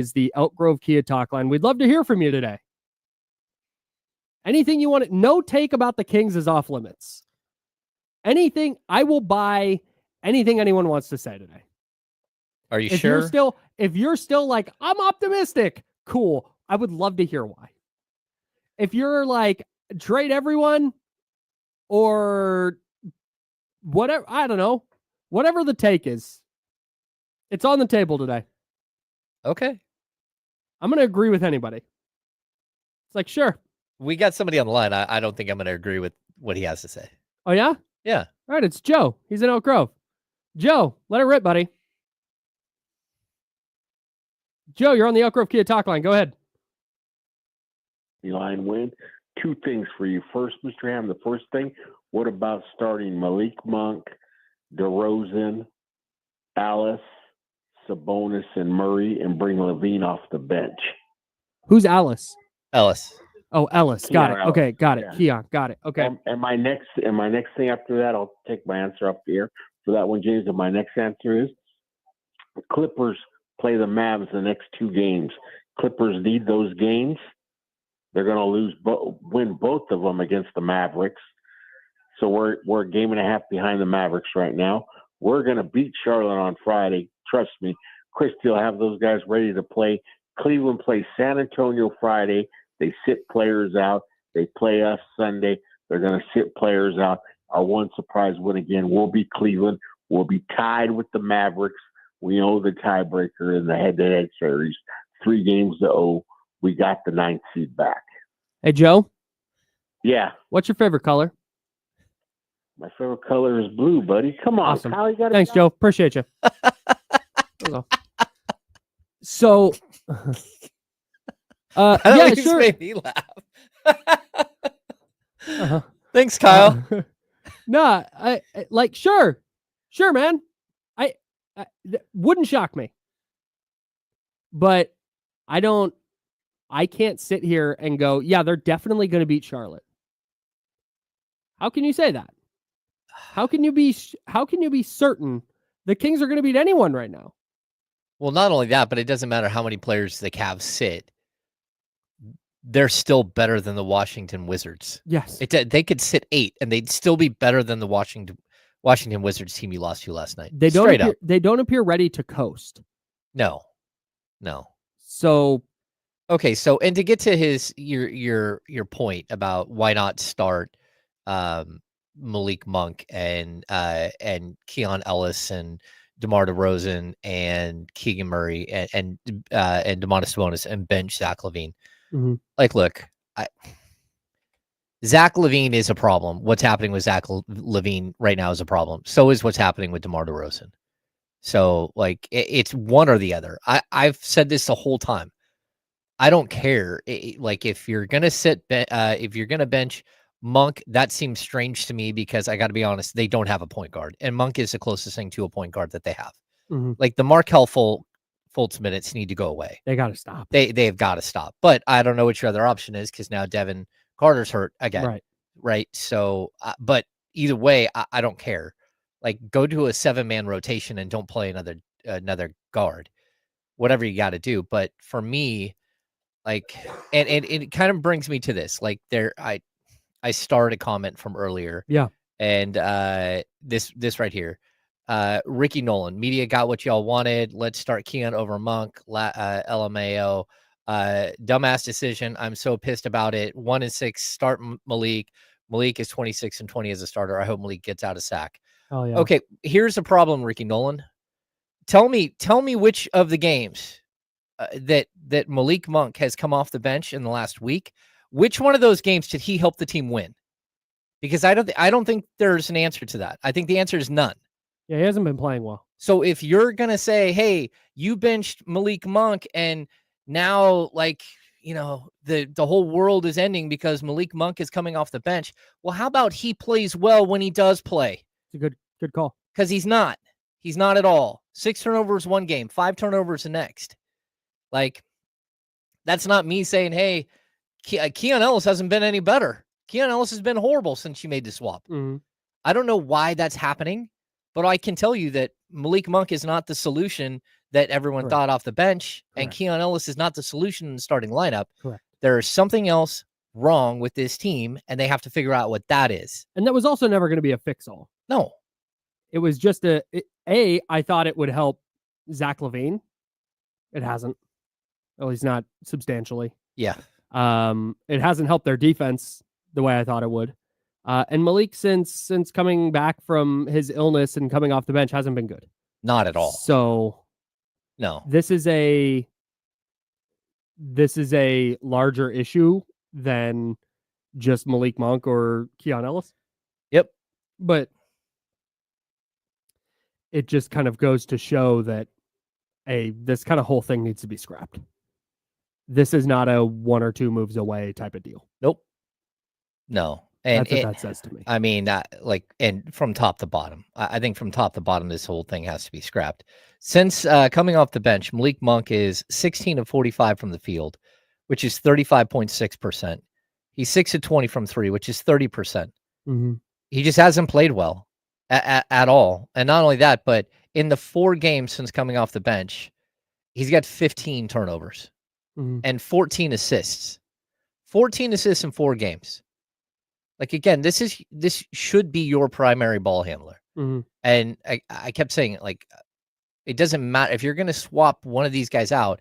is the Elk Grove Kia talk line. We'd love to hear from you today. Anything you want, no take about the Kings is off limits. Anything, I will buy anything anyone wants to say today. Are you sure? If you're still like, I'm optimistic, cool. I would love to hear why. If you're like, trade everyone or whatever, I don't know, whatever the take is, it's on the table today. Okay. I'm going to agree with anybody. It's like, sure. We got somebody on the line. I don't think I'm going to agree with what he has to say. Oh, yeah? Yeah. All right, it's Joe. He's in Elk Grove. Joe, let it rip, buddy. Joe, you're on the Elk Grove Kia talk line. Go ahead. Line win. Two things for you. First, Mr. Ham, the first thing, what about starting Malik Monk, DeRozan, Alice, Sabonis, and Murray, and bring Levine off the bench? Who's Alice? Ellis. Oh, Ellis. Got it. Ellis. Okay, got it. Yeah. Keon, got it. Okay. And my next thing after that, I'll take my answer up here for that one, James. And my next answer is the Clippers play the Mavs the next two games. Clippers need those games. They're going to win both of them against the Mavericks. So we're a game and a half behind the Mavericks right now. We're going to beat Charlotte on Friday. Trust me. Christie will have those guys ready to play. Cleveland plays San Antonio Friday. They sit players out. They play us Sunday. They're going to sit players out. Our one surprise win again will be Cleveland. We'll be tied with the Mavericks. We know the tiebreaker in the head-to-head series. 3-0. We got the 9th seed back. Hey, Joe? Yeah. What's your favorite color? My favorite color is blue, buddy. Come on. Awesome. Kyle, Thanks, Joe. Appreciate you. So, yeah, sure. Made me laugh. Thanks, Kyle. No, I like, sure, man. I wouldn't shock me, but I can't sit here and go, yeah, they're definitely going to beat Charlotte. How can you say that? How can you be certain the Kings are going to beat anyone right now? Well, not only that, but it doesn't matter how many players the Cavs sit. They're still better than the Washington Wizards. Yes. They could sit 8 and they'd still be better than the Washington Wizards team you lost to last night. They don't appear ready to coast. No. So okay, so and to get to your point about why not start Malik Monk and Keon Ellis and DeMar DeRozan and Keegan Murray and Domantas Sabonis and bench Zach LaVine. Mm-hmm. Like, look, Zach LaVine is a problem. What's happening with Zach LaVine right now is a problem. So is what's happening with DeMar DeRozan. So, like, it's one or the other. I've said this the whole time. I don't care. Like, if you're gonna if you're gonna bench Monk, that seems strange to me because I got to be honest, they don't have a point guard, and Monk is the closest thing to a point guard that they have. Mm-hmm. Like the Markelle Fultz minutes need to go away. They got to stop. They've got to stop. But I don't know what your other option is because now Devin Carter's hurt again. Right. So, but either way, I don't care. Like, go to a 7-man rotation and don't play another guard. Whatever you got to do. But for me, like, and it kind of brings me to this. Like, I started a comment from earlier. Yeah. And this right here. Ricky Nolan, media got what y'all wanted. Let's start Keon over Monk. LMAO. Dumbass decision. I'm so pissed about it. 1-6. Start Malik. Malik is 26-20 as a starter. I hope Malik gets out of sack. Oh yeah. Okay, here's the problem, Ricky Nolan. Tell me which of the games that Malik Monk has come off the bench in the last week. Which one of those games did he help the team win? Because I don't think there's an answer to that. I think the answer is none. Yeah, he hasn't been playing well. So if you're gonna say, hey, you benched Malik Monk and now, like, you know, the whole world is ending because Malik Monk is coming off the bench. Well, how about he plays well when he does play? It's a good call. Because he's not at all. 6 turnovers one game, 5 turnovers the next. Like, that's not me saying, hey, Keon Ellis hasn't been any better. Keon Ellis has been horrible since you made the swap. Mm-hmm. I don't know why that's happening, but I can tell you that Malik Monk is not the solution that everyone Correct. thought off the bench, and Correct. Keon Ellis is not the solution in the starting lineup. Correct. There is something else wrong with this team, and they have to figure out what that is. And that was also never going to be a fix-all. No. It was just I thought it would help Zach LaVine. It hasn't. At least not substantially. Yeah. It hasn't helped their defense the way I thought it would. And Malik, since coming back from his illness and coming off the bench, hasn't been good. Not at all. So no. This is a larger issue than just Malik Monk or Keon Ellis. Yep. But it just kind of goes to show that this kind of whole thing needs to be scrapped. This is not a 1 or 2 moves away type of deal. Nope. No. And that's what that says to me. I mean, and from top to bottom, I think from top to bottom, this whole thing has to be scrapped. Since coming off the bench, Malik Monk is 16 of 45 from the field, which is 35.6%. He's 6 of 20 from 3, which is 30%. Mm-hmm. He just hasn't played well at all. And not only that, but in the 4 games since coming off the bench, he's got 15 turnovers and 14 assists. 14 assists in 4 games. Like, again, this should be your primary ball handler. Mm-hmm. And I kept saying, like, it doesn't matter. If you're going to swap one of these guys out,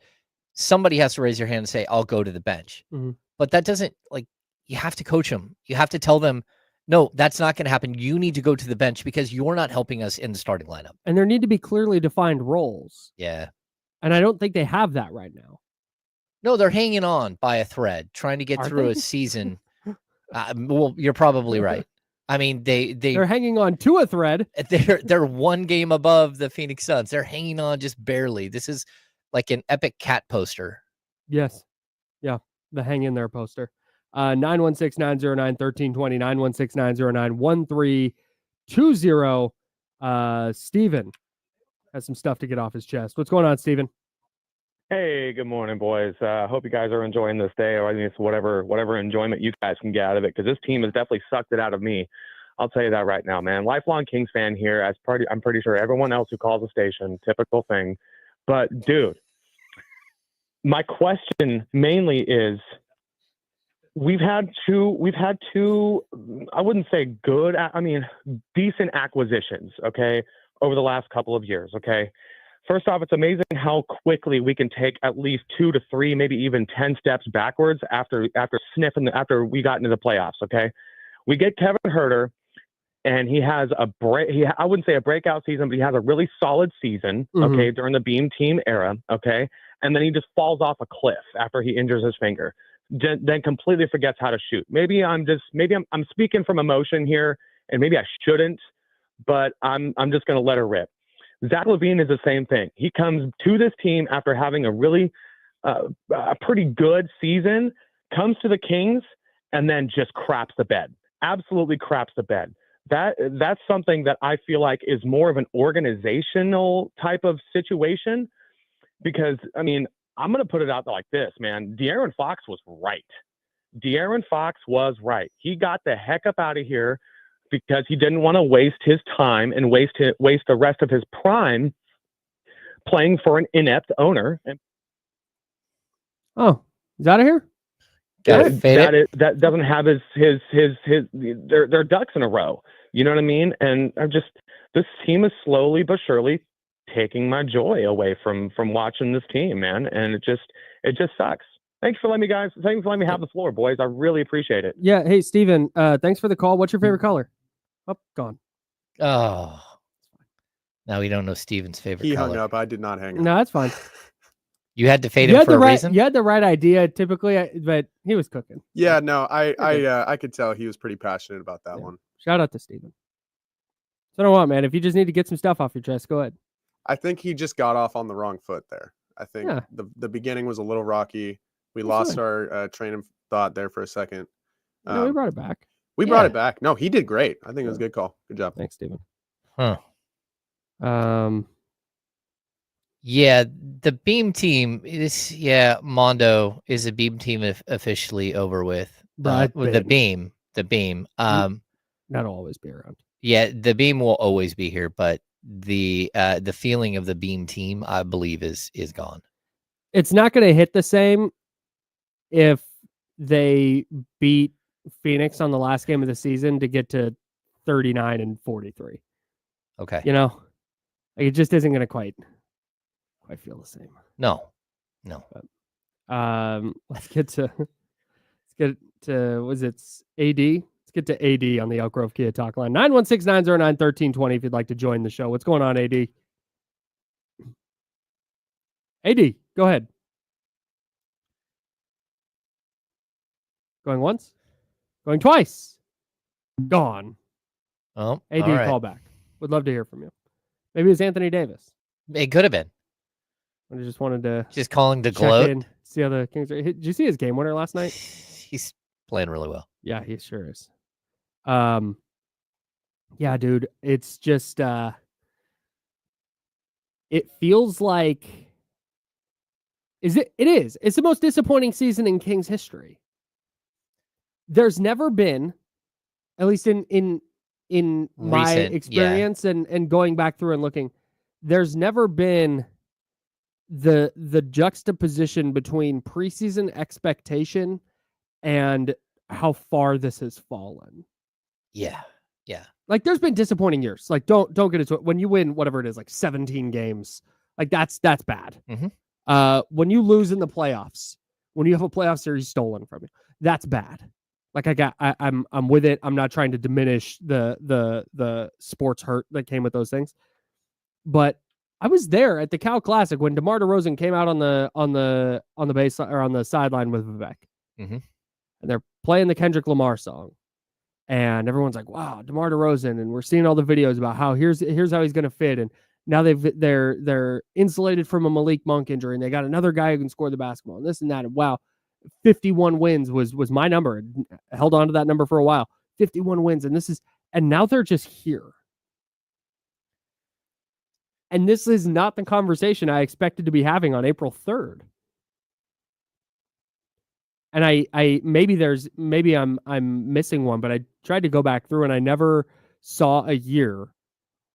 somebody has to raise your hand and say, I'll go to the bench. Mm-hmm. But that doesn't, like, you have to coach them. You have to tell them, no, that's not going to happen. You need to go to the bench because you're not helping us in the starting lineup. And there need to be clearly defined roles. Yeah. And I don't think they have that right now. No, they're hanging on by a thread, trying to get through a season. Well, you're probably right. I mean, they're hanging on to a thread. They're 1 game above the Phoenix Suns. They're hanging on just barely. This is like an epic cat poster. Yes. Yeah. The hang in there poster. 916-909-1320, 916-909-1320. Steven has some stuff to get off his chest. What's going on, Steven? Hey, good morning, boys. Hope you guys are enjoying this day, or I mean, it's whatever enjoyment you guys can get out of it, because this team has definitely sucked it out of me. I'll tell you that right now, man. Lifelong Kings fan here. I'm pretty sure everyone else who calls the station, typical thing. But, dude, my question mainly is, we've had two, I wouldn't say good, I mean, decent acquisitions, okay, over the last couple of years, okay? First off, it's amazing how quickly we can take at least 2 to 3, maybe even 10 steps backwards after we got into the playoffs. Okay, we get Kevin Huerter, and he has I wouldn't say a breakout season, but he has a really solid season. Okay, during the Beam Team era. Okay, and then he just falls off a cliff after he injures his finger, then completely forgets how to shoot. Maybe I'm speaking from emotion here, and maybe I shouldn't, but I'm just gonna let her rip. Zach LaVine is the same thing. He comes to this team after having a really a pretty good season, comes to the Kings, and then just craps the bed. Absolutely craps the bed. That's something that I feel like is more of an organizational type of situation, because, I mean, I'm going to put it out there like this, man. De'Aaron Fox was right. De'Aaron Fox was right. He got the heck up out of here because he didn't want to waste his time and waste the rest of his prime playing for an inept owner. Oh, he's out of here? That doesn't have their ducks in a row. You know what I mean? And this team is slowly but surely taking my joy away from watching this team, man. And it just sucks. Thanks for letting me have the floor, boys. I really appreciate it. Yeah. Hey, Steven, thanks for the call. What's your favorite color? Oh, gone. Oh, now we don't know Steven's favorite color. He hung up. I did not hang up. No, that's fine. You had to fade him for a reason? You had the right idea typically, but he was cooking. Yeah, no, I could tell he was pretty passionate about that one. Shout out to Steven. So I don't want, man. If you just need to get some stuff off your chest, go ahead. I think he just got off on the wrong foot there. I think the beginning was a little rocky. We lost our train of thought there for a second. No, we brought it back. We brought it back. No, he did great. I think it was a good call. Good job. Thanks, Steven. Huh. Yeah, the Beam team Mondo is a Beam team officially over with. With the Beam. That'll always be around. Yeah, the Beam will always be here, but the feeling of the Beam team, I believe, is gone. It's not going to hit the same if they beat Phoenix on the last game of the season to get to 39-43. Okay. You know, like it just isn't going to quite feel the same. No. But, let's get to was it AD? Let's get to AD on the Elk Grove Kia talk line. 916-909-1320 if you'd like to join the show. What's going on, AD? AD, go ahead. Going once? Going twice? Gone. Oh, AD, all right. call back. Would love to hear from you. Maybe it was Anthony Davis. It could have been. I just wanted to just calling to check gloat. in, see how the Kings are. Did you see his game winner last night? He's playing really well. Yeah, he sure is. Yeah, dude, it's just it feels like it is. It's the most disappointing season in Kings history. There's never been, at least in my experience and going back through and looking, there's never been the juxtaposition between preseason expectation and how far this has fallen. Yeah. Like there's been disappointing years. Like don't get into it. When you win whatever it is, like 17 games, like that's bad. Mm-hmm. When you lose in the playoffs, when you have a playoff series stolen from you, that's bad. Like I'm with it. I'm not trying to diminish the sports hurt that came with those things. But I was there at the Cal Classic when DeMar DeRozan came out on the base or on the sideline with Vivek. Mm-hmm. And they're playing the Kendrick Lamar song. And everyone's like, wow, DeMar DeRozan. And we're seeing all the videos about how here's how he's going to fit. And now they're insulated from a Malik Monk injury. And they got another guy who can score the basketball and this and that. And wow, 51 wins was my number. I held on to that number for a while. 51 wins. And now they're just here. And this is not the conversation I expected to be having on April 3rd. And I maybe I'm missing one, but I tried to go back through and I never saw a year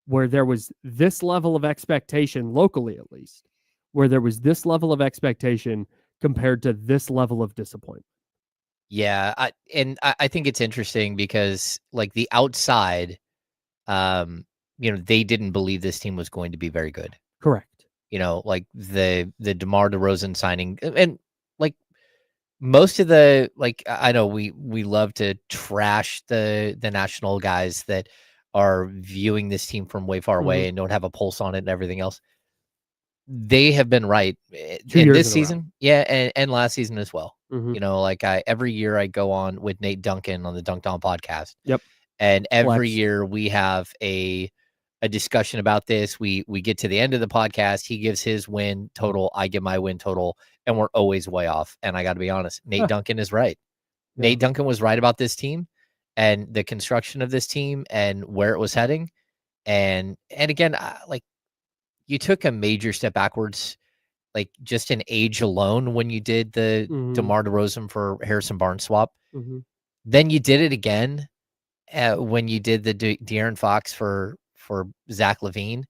where there was this level of expectation, locally at least, where there was this level of expectation compared to this level of disappointment. Yeah, I think it's interesting because like the outside, they didn't believe this team was going to be very good. Correct. Like the DeMar DeRozan signing and like most of the, like, I know we love to trash the national guys that are viewing this team from way far away and don't have a pulse on it and everything else. They have been right in this season. Yeah. And last season as well. Like every year I go on with Nate Duncan on the Dunked On podcast. Yep. And every year we have a discussion about this. We get to the end of the podcast. He gives his win total. I give my win total. And we're always way off. And I got to be honest, Nate Duncan is right. Yeah. Nate Duncan was right about this team and the construction of this team and where it was heading. And again, like you took a major step backwards, like just in age alone when you did the DeMar DeRozan for Harrison Barnes swap. Then you did it again when you did the De'Aaron Fox for Zach LaVine.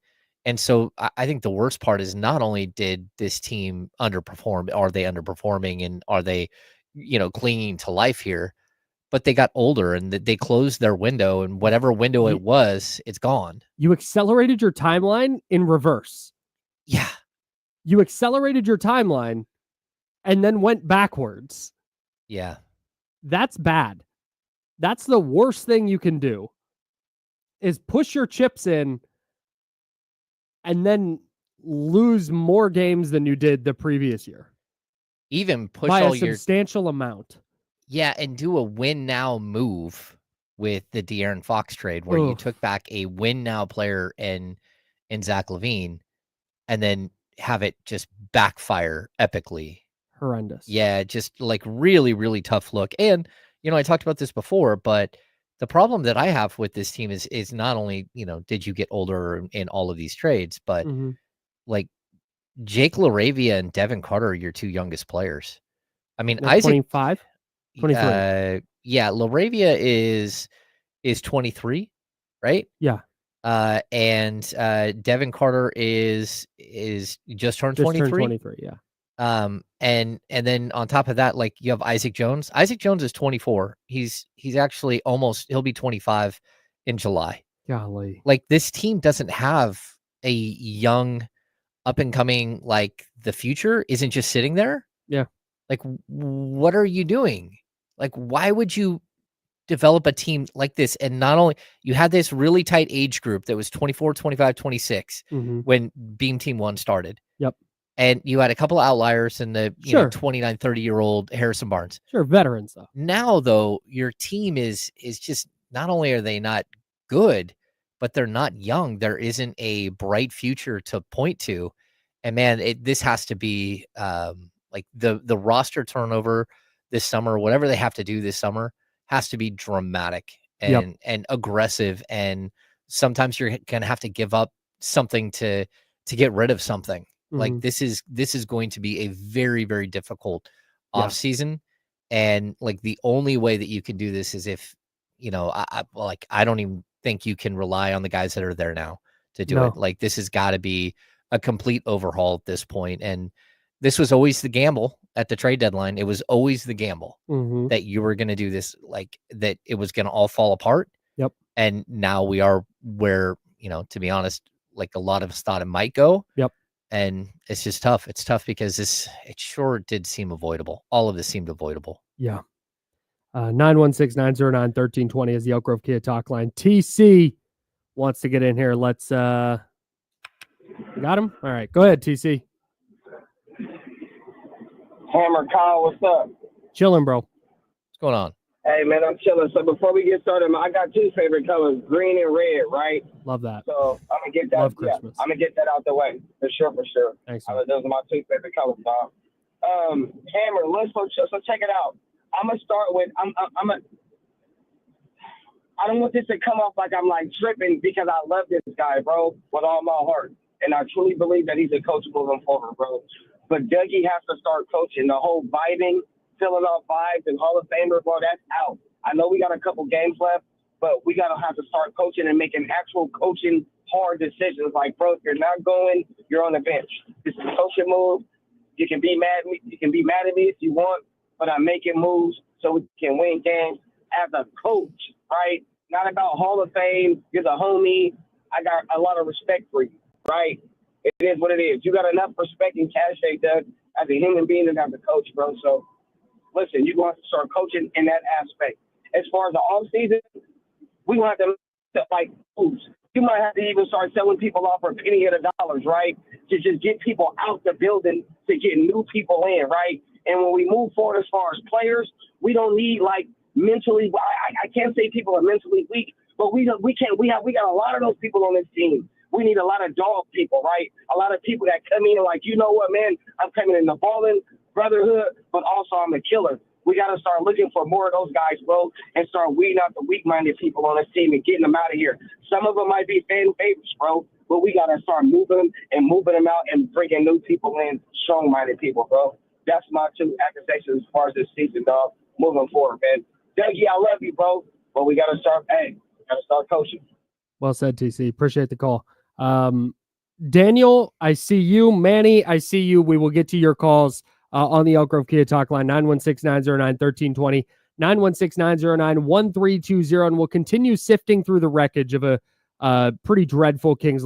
And so I think the worst part is not only did this team underperform, are they underperforming and are they, clinging to life here, but they got older and they closed their window and whatever window it was, it's gone. You accelerated your timeline in reverse. Yeah. You accelerated your timeline and then went backwards. Yeah. That's bad. That's the worst thing you can do is push your chips in and then lose more games than you did the previous year. Even push by all a substantial amount. Yeah, and do a win now move with the De'Aaron Fox trade where you took back a win now player in Zach LaVine and then have it just backfire epically. Horrendous. Yeah, just like really, really tough look. And, I talked about this before, but the problem that I have with this team is not only, did you get older in all of these trades, but like Jake LaRavia and Devin Carter are your two youngest players. I mean, Isaac 25, 23. Yeah, LaRavia is 23, right? Yeah. And Devin Carter is just turned 23. Turned 23, yeah. And then on top of that, like you have Isaac Jones. Isaac Jones is 24. He's actually he'll be 25 in July. Golly. Like this team doesn't have a young up and coming, like the future isn't just sitting there. Yeah. Like what are you doing? Like why would you develop a team like this? And not only you had this really tight age group that was 24, 25, 26 when Beam Team 1 started. Yep. And you had a couple of outliers in the you know, 29, 30-year-old Harrison Barnes. Sure, veterans though. Now though, your team is just, not only are they not good, but they're not young. There isn't a bright future to point to. And man, this has to be like the roster turnover this summer, whatever they have to do this summer has to be dramatic and aggressive. And sometimes you're going to have to give up something to get rid of something. Like this is going to be a very, very difficult off season. And like the only way that you can do this is if, you know, I don't even think you can rely on the guys that are there now to do it. Like this has got to be a complete overhaul at this point. And this was always the gamble at the trade deadline. It was always the gamble that you were going to do this, like that it was going to all fall apart. Yep. And now we are where, you know, to be honest, like a lot of us thought it might go. Yep. And it's just tough. It's tough because it sure did seem avoidable. All of this seemed avoidable. Yeah. 916-909-1320 is the Elk Grove Kia talk line. TC wants to get in here. Let's got him. All right, go ahead, TC. Hammer Kyle, what's up? Chilling, bro. What's going on? Hey, man, I'm chilling. So before we get started, I got two favorite colors, green and red, right? Love that. So I'm going to get that. Love Christmas. I'm going to get that out the way, for sure. Thanks. Those are my two favorite colors, dog. Hammer, so check it out. I'm going to start with, I don't want this to come off like I'm like tripping because I love this guy, bro, with all my heart. And I truly believe that he's a coach moving forward, bro. But Dougie has to start coaching. The whole vibing, filling off vibes and Hall of Famer, bro, that's out. I know we got a couple games left, but we got to have to start coaching and making actual coaching hard decisions. Like, bro, if you're not going, you're on the bench. This is a coaching move. You can be mad at me. You can be mad at me if you want, but I'm making moves so we can win games as a coach, right? Not about Hall of Fame. You're the homie. I got a lot of respect for you, right? It is what it is. You got enough respect and cachet, Doug, as a human being and as a coach, bro. So, listen, you're going to have to start coaching in that aspect. As far as the offseason, we going to have to, like, moves. You might have to even start selling people off for a penny of the dollars, right? To just get people out the building to get new people in, right? And when we move forward as far as players, we don't need, like, mentally – I can't say people are mentally weak, but we got a lot of those people on this team. We need a lot of dog people, right? A lot of people that come in and like, you know what, man, I'm coming in the balling brotherhood, but also I'm a killer. We got to start looking for more of those guys, bro, and start weeding out the weak-minded people on this team and getting them out of here. Some of them might be fan favorites, bro, but we got to start moving them out and bringing new people in, strong-minded people, bro. That's my two accusations as far as this season, dog, moving forward, man. Dougie, I love you, bro, but we got to start coaching. Well said, TC. Appreciate the call. Daniel, I see you. Manny, I see you. We will get to your calls on the Elk Grove Kia talk line, 916-909-1320, 916-909-1320, and we'll continue sifting through the wreckage of a pretty dreadful Kings